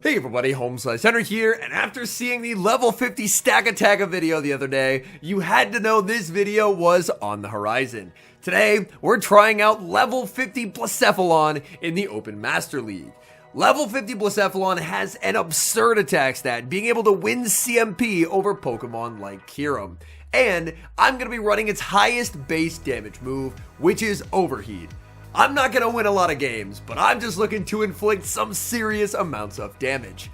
Hey everybody, HomeSliceHenry here, and after seeing the level 50 stack attack video the other day, you had to know this video was on the horizon. Today, we're trying out level 50 Blacephalon in the Open Master League. Level 50 Blacephalon has an absurd attack stat, being able to win CMP over Pokemon like Kyurem. And I'm going to be running its highest base damage move, which is Overheat. I'm not going to win a lot of games, but I'm just looking to inflict some serious amounts of damage.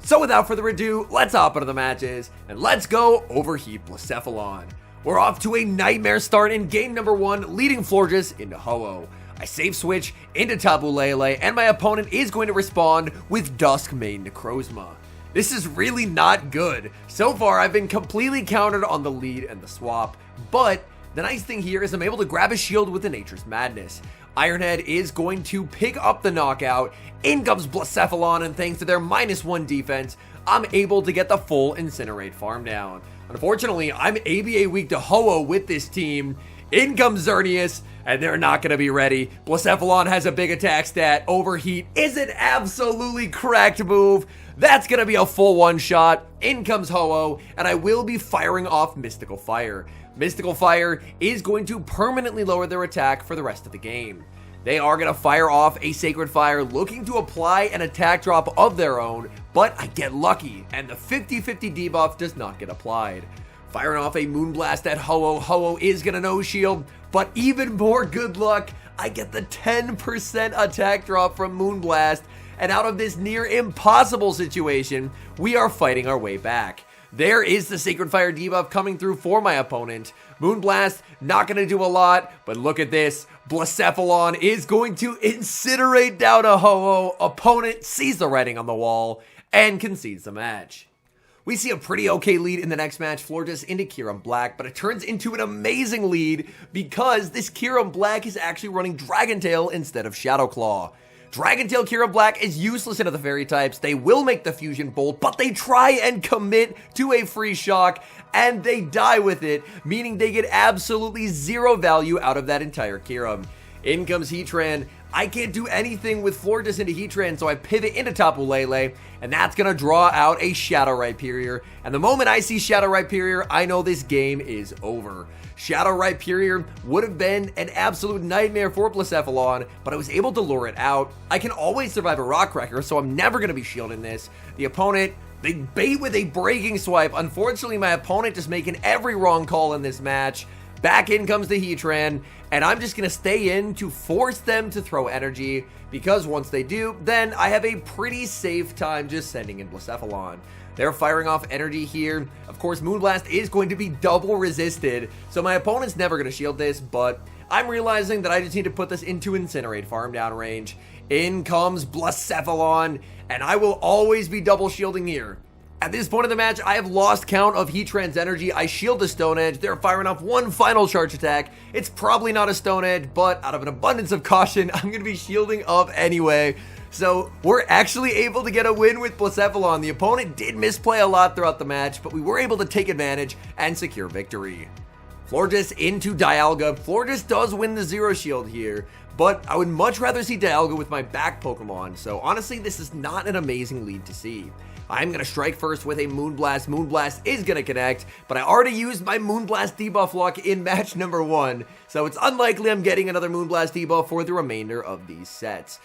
So without further ado, let's hop into the matches, and let's go Overheat Blacephalon. We're off to a nightmare start in game number 1, leading Florges into Ho-Oh. I save switch into Tapu Lele, and my opponent is going to respond with Duskmane Necrozma. This is really not good. So far, I've been completely countered on the lead and the swap, but the nice thing here is I'm able to grab a shield with the Nature's Madness. Ironhead is going to pick up the knockout. In comes Blacephalon, and thanks to their -1 defense, I'm able to get the full Incinerate farm down. Unfortunately, I'm ABA weak to Ho-Oh with this team. In comes Xerneas, and they're not going to be ready. Blacephalon has a big attack stat. Overheat is an absolutely cracked move. That's going to be a full one-shot. In comes Ho-Oh, and I will be firing off Mystical Fire. Mystical Fire is going to permanently lower their attack for the rest of the game. They are going to fire off a Sacred Fire, looking to apply an attack drop of their own, but I get lucky, and the 50-50 debuff does not get applied. Firing off a Moonblast at Ho-Oh. Ho-Oh is going to no-shield, but even more good luck, I get the 10% attack drop from Moonblast, and out of this near impossible situation, we are fighting our way back. There is the Sacred Fire debuff coming through for my opponent. Moonblast, not going to do a lot, but look at this. Blacephalon is going to incinerate down a Ho-Oh. Opponent sees the writing on the wall and concedes the match. We see a pretty okay lead in the next match, Florges into Kyurem Black, but it turns into an amazing lead because this Kyurem Black is actually running Dragon Tail instead of Shadow Claw. Dragon Tail Kyurem Black is useless into the fairy types. They will make the fusion bolt, but they try and commit to a free shock, and they die with it, meaning they get absolutely zero value out of that entire Kyurem. In comes Heatran. I can't do anything with Florges into Heatran, so I pivot into Tapu Lele, and that's going to draw out a Shadow Rhyperior. And the moment I see Shadow Rhyperior, I know this game is over. Shadow Rhyperior would have been an absolute nightmare for Blacephalon, but I was able to lure it out. I can always survive a Rock Cracker, so I'm never going to be shielding this. The opponent, they bait with a Breaking Swipe. Unfortunately, my opponent just making every wrong call in this match. Back in comes the Heatran, and I'm just going to stay in to force them to throw energy, because once they do, then I have a pretty safe time just sending in Blacephalon. They're firing off energy here. Of course, Moonblast is going to be double resisted, so my opponent's never going to shield this, but I'm realizing that I just need to put this into Incinerate farm down range. In comes Blacephalon, and I will always be double shielding here. At this point in the match, I have lost count of Heatran's energy. I shield the Stone Edge. They're firing off one final charge attack. It's probably not a Stone Edge, but out of an abundance of caution, I'm going to be shielding up anyway. So we're actually able to get a win with Blacephalon. The opponent did misplay a lot throughout the match, but we were able to take advantage and secure victory. Florges into Dialga. Florges does win the Zero Shield here, but I would much rather see Dialga with my back Pokemon. So honestly, this is not an amazing lead to see. I'm going to strike first with a Moonblast. Moonblast is going to connect, but I already used my Moonblast debuff lock in match number 1, so it's unlikely I'm getting another Moonblast debuff for the remainder of these sets.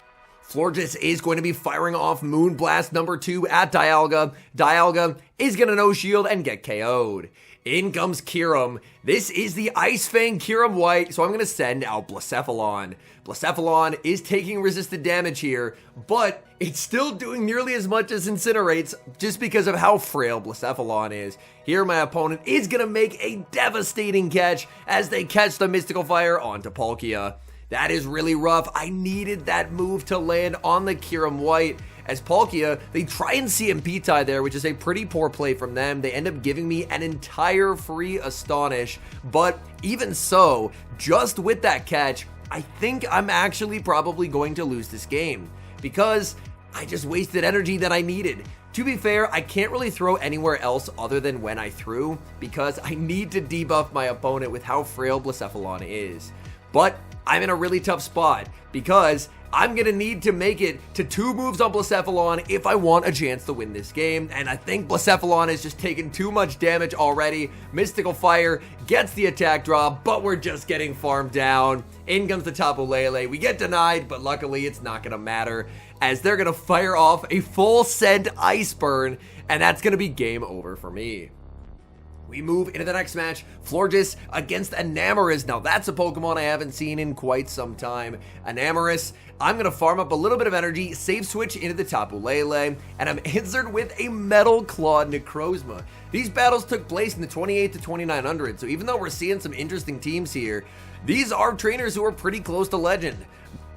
Florges is going to be firing off Moonblast number 2 at Dialga. Dialga is going to no-shield and get KO'd. In comes Kyurem. This is the Ice Fang Kyurem White, so I'm going to send out Blacephalon. Blacephalon is taking resisted damage here, but it's still doing nearly as much as Incinerates just because of how frail Blacephalon is. Here my opponent is going to make a devastating catch as they catch the Mystical Fire onto Palkia. That is really rough. I needed that move to land on the Kyurem White. As Palkia, they try and CMP tie there, which is a pretty poor play from them. They end up giving me an entire free Astonish, but even so, just with that catch, I think I'm actually probably going to lose this game because I just wasted energy that I needed. To be fair, I can't really throw anywhere else other than when I threw because I need to debuff my opponent with how frail Blacephalon is. But I'm in a really tough spot because I'm going to need to make it to 2 moves on Blacephalon if I want a chance to win this game, and I think Blacephalon has just taken too much damage already. Mystical Fire gets the attack drop, but we're just getting farmed down. In comes the Tapu Lele. We get denied, but luckily it's not going to matter, as they're going to fire off a full send Ice Burn, and that's going to be game over for me. We move into the next match, Florges against Enamorus. Now that's a Pokemon I haven't seen in quite some time. Enamorus, I'm going to farm up a little bit of energy, save switch into the Tapu Lele, and I'm answered with a Metal Claw Necrozma. These battles took place in the 28 to 2900, so even though we're seeing some interesting teams here, these are trainers who are pretty close to legend.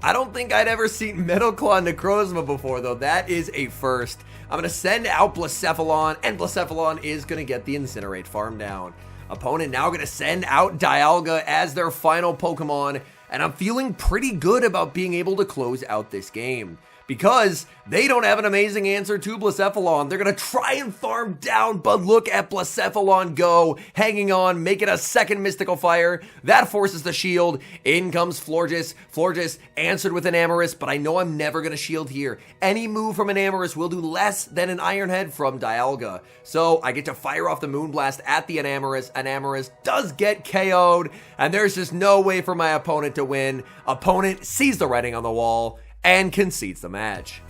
I don't think I'd ever seen Metal Claw Necrozma before, though. That is a first. I'm going to send out Blacephalon, and Blacephalon is going to get the Incinerate farm down. Opponent now going to send out Dialga as their final Pokemon, and I'm feeling pretty good about being able to close out this game, because they don't have an amazing answer to Blacephalon. They're going to try and farm down, but look at Blacephalon go, hanging on, making a second Mystical Fire. That forces the shield. In comes Florges. Florges answered with Enamorus, but I know I'm never going to shield here. Any move from Enamorus will do less than an Iron Head from Dialga. So I get to fire off the Moonblast at the Enamorus. Enamorus does get KO'd, and there's just no way for my opponent to win. Opponent sees the writing on the wall and concedes the match.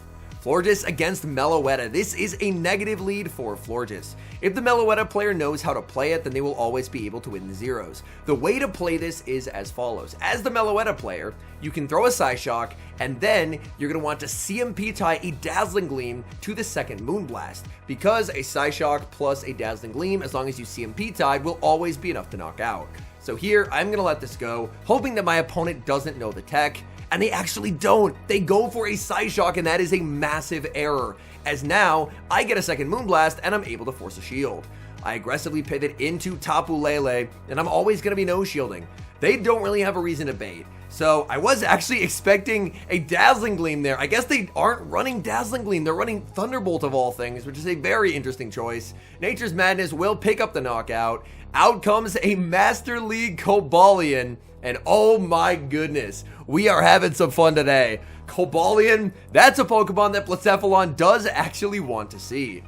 Florges against Meloetta. This is a negative lead for Florges. If the Meloetta player knows how to play it, then they will always be able to win the zeros. The way to play this is as follows. As the Meloetta player, you can throw a Psyshock, and then you're going to want to CMP tie a Dazzling Gleam to the second Moonblast, because a Psyshock plus a Dazzling Gleam, as long as you CMP tied, will always be enough to knock out. So here, I'm going to let this go, hoping that my opponent doesn't know the tech. And they actually don't. They go for a Psyshock, and that is a massive error, as now I get a second Moonblast and I'm able to force a shield. I aggressively pivot into Tapu Lele, and I'm always going to be no-shielding. They don't really have a reason to bait. So I was actually expecting a Dazzling Gleam there. I guess they aren't running Dazzling Gleam. They're running Thunderbolt of all things, which is a very interesting choice. Nature's Madness will pick up the knockout. Out comes a Master League Cobalion. And oh my goodness, we are having some fun today. Cobalion, that's a Pokemon that Blacephalon does actually want to see.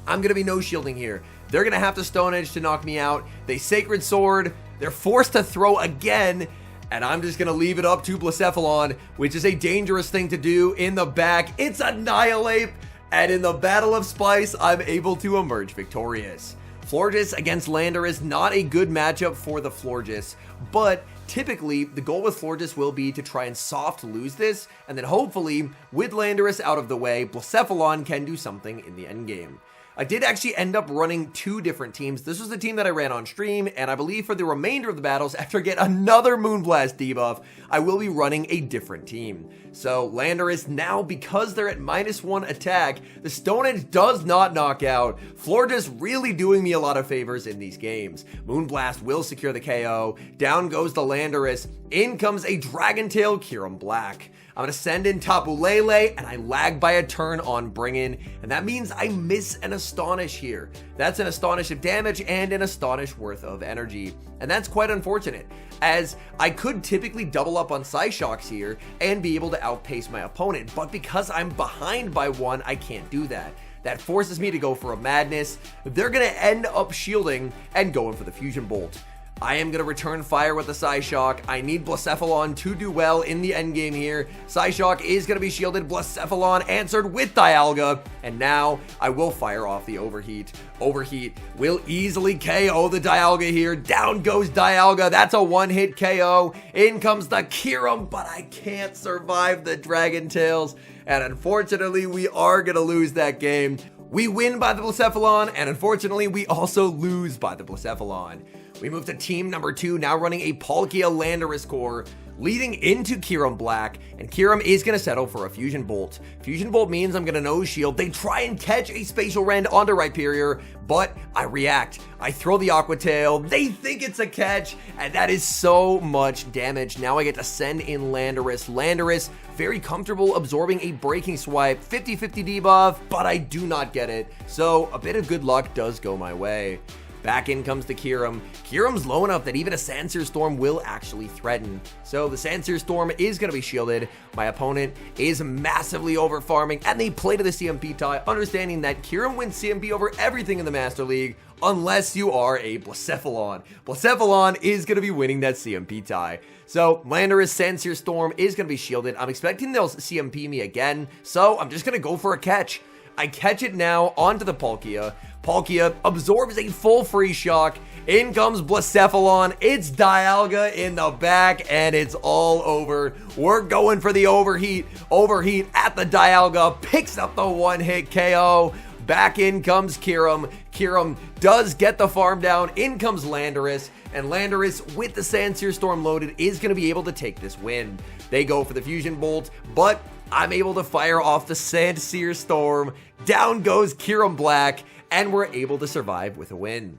I'm going to be no-shielding here. They're going to have to Stone Edge to knock me out. They Sacred Sword. They're forced to throw again. And I'm just going to leave it up to Blacephalon, which is a dangerous thing to do in the back. It's Annihilate. And in the Battle of Spice, I'm able to emerge victorious. Florges against Landorus, not a good matchup for the Florges, but typically the goal with Florges will be to try and soft lose this, and then hopefully with Landorus out of the way, Blacephalon can do something in the endgame. I did actually end up running 2 different teams. This was the team that I ran on stream, and I believe for the remainder of the battles, after I get another Moonblast debuff, I will be running a different team. So Landorus now, because they're at -1 attack, the Stone Edge does not knock out. Florges really doing me a lot of favors in these games. Moonblast will secure the KO. Down goes the Landorus. In comes a Dragon Tail Kyurem Black. I'm going to send in Tapu Lele, and I lag by a turn on Bring In, and that means I miss an Astonish here. That's an Astonish of damage and an Astonish worth of energy, and that's quite unfortunate, as I could typically double up on Psyshocks here and be able to outpace my opponent, but because I'm behind by 1, I can't do that. That forces me to go for a Madness. They're going to end up shielding and going for the Fusion Bolt. I am going to return fire with the Psyshock. I need Blacephalon to do well in the endgame here. Psyshock is going to be shielded. Blacephalon answered with Dialga. And now I will fire off the Overheat. Overheat will easily KO the Dialga here. Down goes Dialga. That's a one-hit KO. In comes the Kyurem, but I can't survive the Dragon Tails. And unfortunately, we are going to lose that game. We win by the Blacephalon, and unfortunately, we also lose by the Blacephalon. We move to team number 2, now running a Palkia Landorus core, leading into Kyurem Black, and Kyurem is going to settle for a Fusion Bolt. Fusion Bolt means I'm going to no shield. They try and catch a Spatial Rend onto Rhyperior, but I react. I throw the Aqua Tail. They think it's a catch, and that is so much damage. Now I get to send in Landorus. Landorus, very comfortable absorbing a Breaking Swipe, 50-50 debuff, but I do not get it, so a bit of good luck does go my way. Back in comes the Kyurem. Kyurem's low enough that even a Sandsear Storm will actually threaten. So the Sandsear Storm is going to be shielded. My opponent is massively over farming, and they play to the CMP tie, understanding that Kyurem wins CMP over everything in the Master League, unless you are a Blacephalon. Blacephalon is going to be winning that CMP tie. So Landorus Sandsear Storm is going to be shielded. I'm expecting they'll CMP me again, so I'm just going to go for a catch. I catch it now onto the Palkia. Palkia absorbs a full free shock. In comes Blacephalon. It's Dialga in the back, and it's all over. We're going for the Overheat. Overheat at the Dialga. Picks up the one-hit KO. Back in comes Kyurem. Kyurem does get the farm down. In comes Landorus. And Landorus, with the Sandsear Storm loaded, is going to be able to take this win. They go for the Fusion Bolt, but I'm able to fire off the Sandsear Storm. Down goes Kyurem Black, and we're able to survive with a win.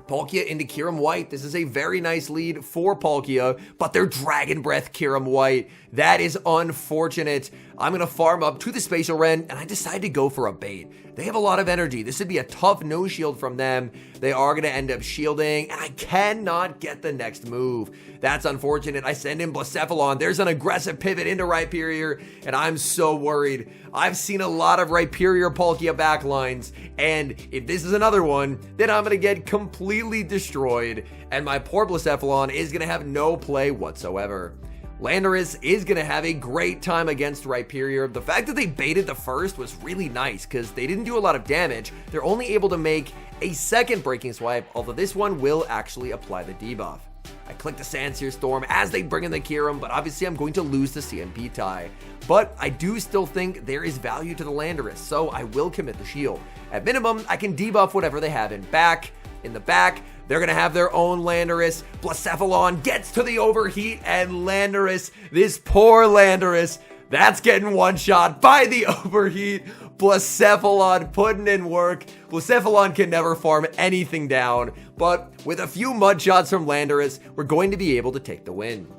Palkia into Kyurem White. This is a very nice lead for Palkia, but they're Dragon Breath Kyurem White. That is unfortunate. I'm going to farm up to the Spatial Rend, and I decide to go for a bait. They have a lot of energy. This would be a tough no shield from them. They are going to end up shielding, and I cannot get the next move. That's unfortunate. I send in Blacephalon. There's an aggressive pivot into Rhyperior, and I'm so worried. I've seen a lot of Rhyperior Palkia backlines, and if this is another one, then I'm going to get completely destroyed, and my poor Blacephalon is going to have no play whatsoever. Landorus is going to have a great time against Rhyperior. The fact that they baited the first was really nice because they didn't do a lot of damage. They're only able to make a second Breaking Swipe, although this one will actually apply the debuff. I click the Sandsear Storm as they bring in the Kyurem, but obviously I'm going to lose the CMP tie. But I do still think there is value to the Landorus, so I will commit the shield. At minimum, I can debuff whatever they have in the back. They're going to have their own Landorus. Blacephalon gets to the Overheat, and Landorus, this poor Landorus, that's getting one shot by the Overheat. Blacephalon putting in work. Blacephalon can never farm anything down, but with a few mud shots from Landorus, we're going to be able to take the win.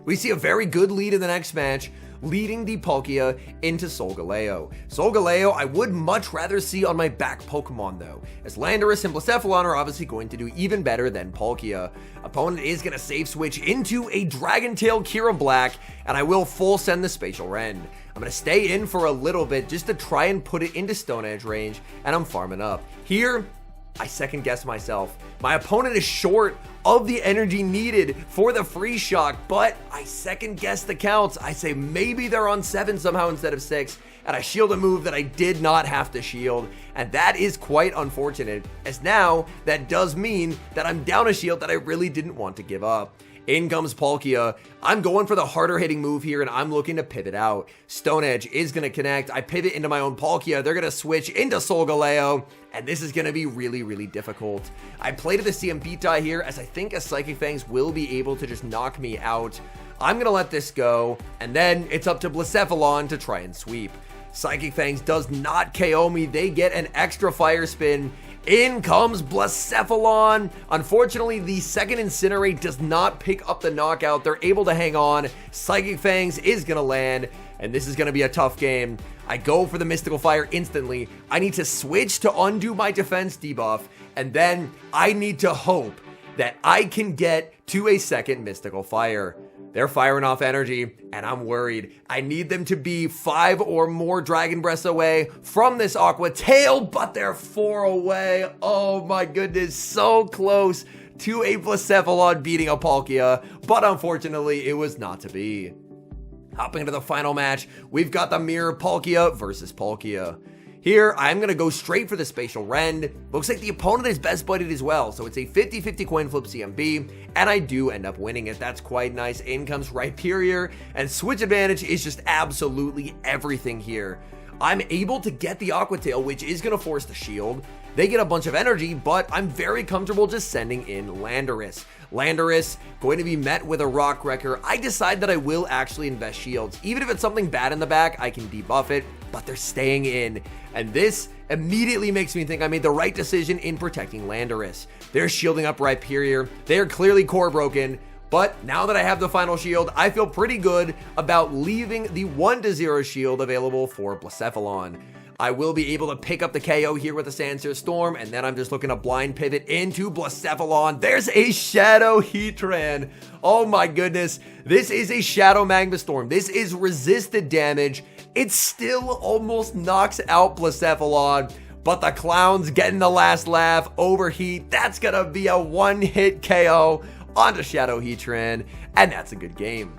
We see a very good lead in the next match, leading the Palkia into Solgaleo. Solgaleo I would much rather see on my back Pokemon though, as Landorus and Blacephalon are obviously going to do even better than Palkia. Opponent is going to save switch into a Dragon Tail Kyurem Black, and I will full send the Spatial Rend. I'm going to stay in for a little bit just to try and put it into Stone Edge range, and I'm farming up. Here, I second guess myself. My opponent is short of the energy needed for the free shock, but I second guess the counts. I say maybe they're on 7 somehow instead of 6, and I shield a move that I did not have to shield, and that is quite unfortunate, as now that does mean that I'm down a shield that I really didn't want to give up. In comes Palkia. I'm going for the harder hitting move here, and I'm looking to pivot out. Stone Edge is going to connect. I pivot into my own Palkia. They're going to switch into Solgaleo, and this is going to be really, really difficult. I play to the CMP tie here, as I think a Psychic Fangs will be able to just knock me out. I'm going to let this go, and then it's up to Blacephalon to try and sweep. Psychic Fangs does not KO me. They get an extra Fire Spin. In comes Blacephalon. Unfortunately, the second Incinerate does not pick up the knockout. They're able to hang on. Psychic Fangs is going to land, and this is going to be a tough game. I go for the Mystical Fire instantly. I need to switch to undo my defense debuff, and then I need to hope that I can get to a second Mystical Fire. They're firing off energy, and I'm worried. I need them to be 5 or more Dragon Breaths away from this Aqua Tail, but they're 4 away. Oh my goodness, so close to a Blacephalon beating a Palkia, but unfortunately, it was not to be. Hopping into the final match, we've got the Mirror Palkia versus Palkia. Here, I'm going to go straight for the Spatial Rend. Looks like the opponent is best buddied as well, so it's a 50-50 coin flip CMB, and I do end up winning it. That's quite nice. In comes Rhyperior, and switch advantage is just absolutely everything here. I'm able to get the Aqua Tail, which is going to force the shield. They get a bunch of energy, but I'm very comfortable just sending in Landorus. Landorus going to be met with a Rock Wrecker. I decide that I will actually invest shields. Even if it's something bad in the back, I can debuff it, but they're staying in. And this immediately makes me think I made the right decision in protecting Landorus. They're shielding up Rhyperior. They are clearly core broken. But now that I have the final shield, I feel pretty good about leaving the 1-0 shield available for Blacephalon. I will be able to pick up the KO here with the Sandsear Storm, and then I'm just looking to blind pivot into Blacephalon. There's a Shadow Heatran. Oh my goodness. This is a Shadow Magma Storm. This is resisted damage. It still almost knocks out Blacephalon, but the Clown's getting the last laugh. Overheat, that's gonna be a one-hit KO onto Shadow Heatran, and that's a good game.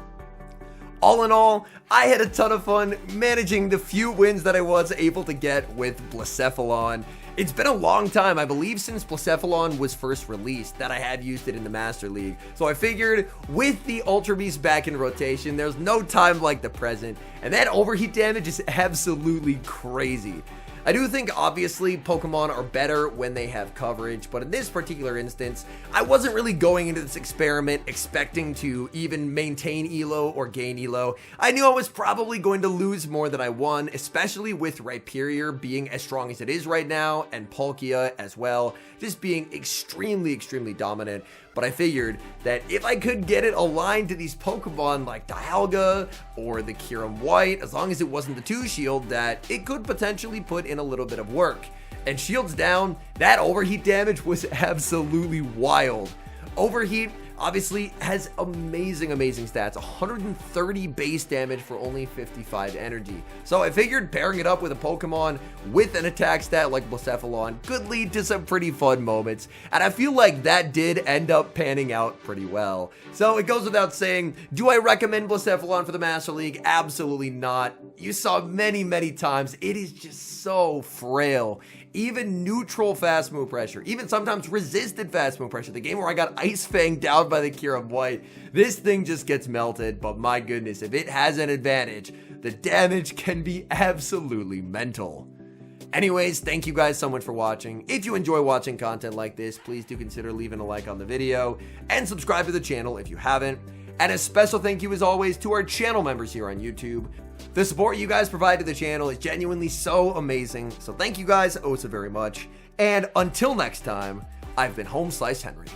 All in all, I had a ton of fun managing the few wins that I was able to get with Blacephalon. It's been a long time, I believe since Blacephalon was first released, that I have used it in the Master League. So I figured with the Ultra Beast back in rotation, there's no time like the present. And that overheat damage is absolutely crazy. I do think obviously Pokemon are better when they have coverage, but in this particular instance, I wasn't really going into this experiment expecting to even maintain ELO or gain ELO. I knew I was probably going to lose more than I won, especially with Rhyperior being as strong as it is right now, and Palkia as well, just being extremely dominant. But I figured that if I could get it aligned to these Pokemon like Dialga or the Kyurem White, as long as it wasn't the 2-shield, that it could potentially put in a little bit of work. And shields down, that overheat damage was absolutely wild. Overheat obviously has amazing stats, 130 base damage for only 55 energy. So I figured pairing it up with a Pokemon with an attack stat like Blacephalon could lead to some pretty fun moments, and I feel like that did end up panning out pretty well. So it goes without saying, do I recommend Blacephalon for the Master League? Absolutely not. You saw many times, it is just so frail. Even neutral fast move pressure, even sometimes resisted fast move pressure, the game where I got Ice Fang down by the Kyurem White, this thing just gets melted. But my goodness, if it has an advantage, the damage can be absolutely mental. Anyways, thank you guys so much for watching. If you enjoy watching content like this, please do consider leaving a like on the video and subscribe to the channel if you haven't. And a special thank you as always to our channel members here on YouTube. The support you guys provide to the channel is genuinely so amazing. So thank you guys oh so very much. And until next time, I've been HomeSliceHenry.